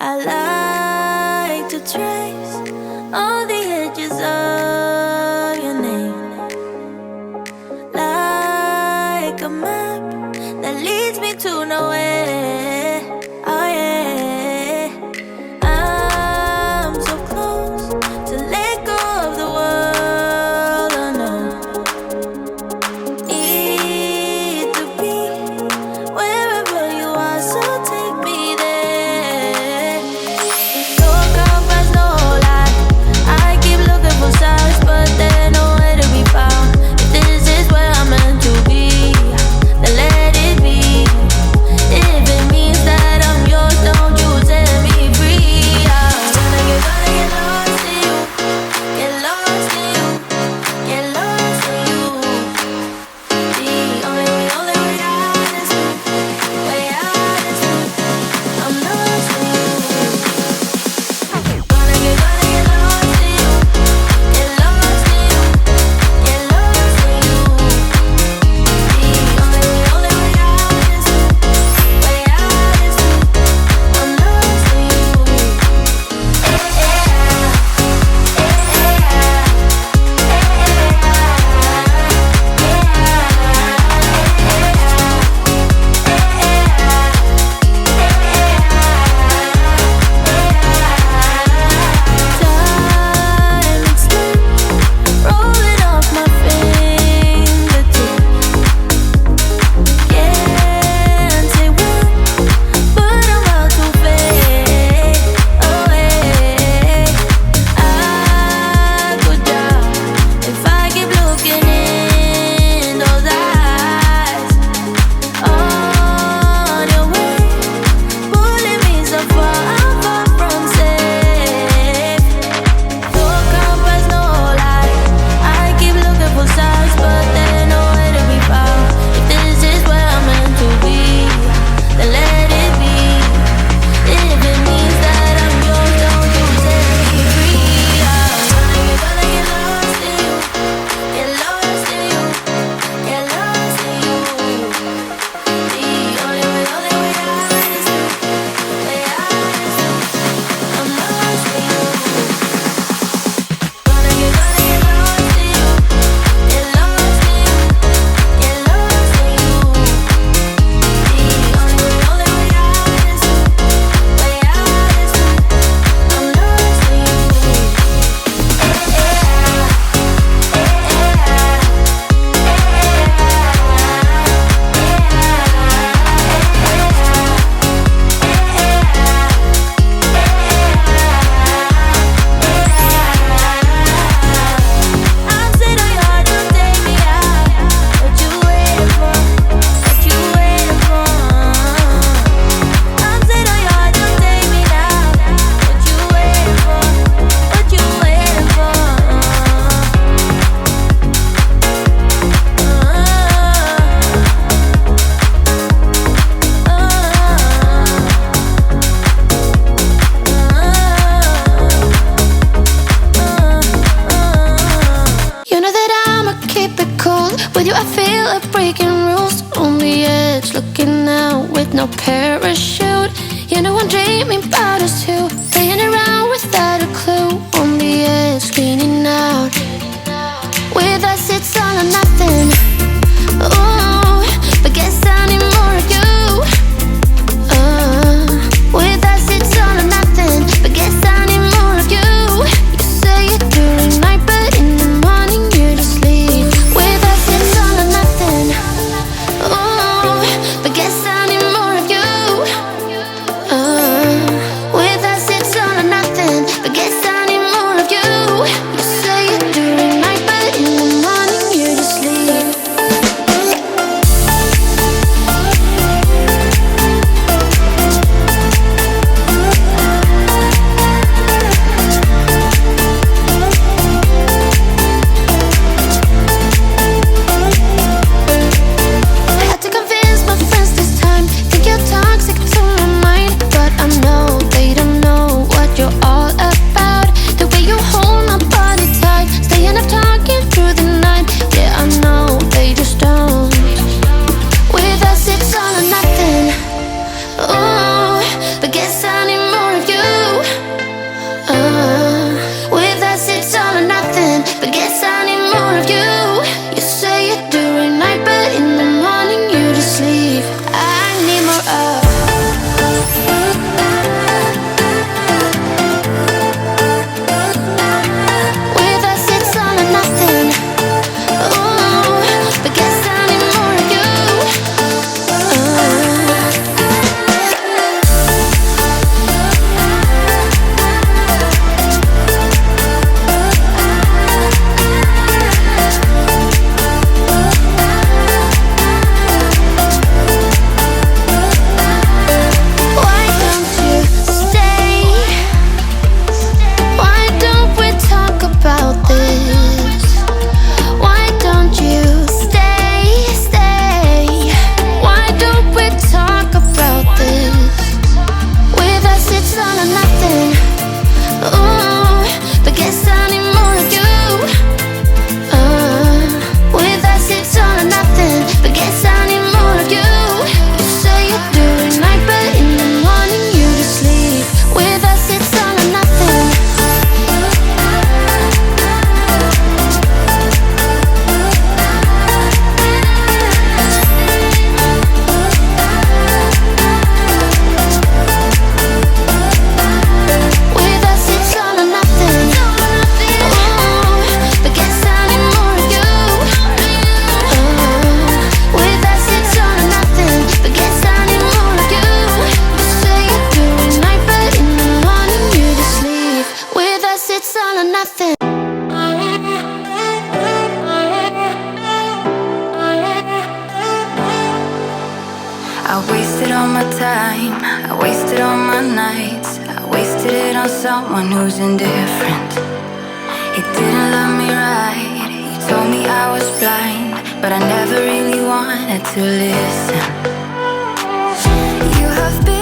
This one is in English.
I like to trace all the edges of your name, like a map that leads me to nowhere. Oh yeah, I'm so close to let go of the world unknown. Need to be wherever you are, so take me there. Your compass, no lie. I keep looking for signs, but they're nowhere to be found. If this is where I'm meant to be, then let it be. If it means that I'm yours, don't you set me free. I'm gonna get lost in you, get lost in you, get lost in you. The only way out is me, way out is me. I'm lost in you. Gonna get lost in you, get lost in you, get lost in you. The only way out is me, way out is me. I'm lost in you. Time and sleep rolling off my fingertips. Can't say when, but I'm about to fade away. I could drown if I keep looking in those eyes. On your way, pulling me so far, I'm far from safe. Your compass, no lie. I keep looking for signs, but they're nowhere to be found. If this is where I'm meant to be, then let it be. If it means that I'm yours, don't you set me free. I'm gonna get lost in you, get lost in you, get lost in you. The only way out is me, way out is me. I'm lost in you. Gonna get lost in you, get lost in you, get lost in you. The only way out is me, way out is me. I'm lost in you. I'm set on your heart to take me out. What you waiting for? What you waiting for? I'm set on your heart to take me now. What you waiting for? What you waiting for? You know that I'ma keep it cool. With you I feel like breaking rules. On the edge, looking out with no parachute. You know I'm dreaming about us two, playing around without a clue. On the edge, leaning out. With us it's all or nothing. Ooh, but guess I need more of you. With us it's all or nothing, but guess I need more of you. You say it during night, but in the morning you just leave. With us it's all or nothing. Ooh, but guess I need more of you. nothing. I wasted all my time, I wasted all my nights, I wasted it on someone who's indifferent. He didn't love me right, he told me I was blind, but I never really wanted to listen. You have been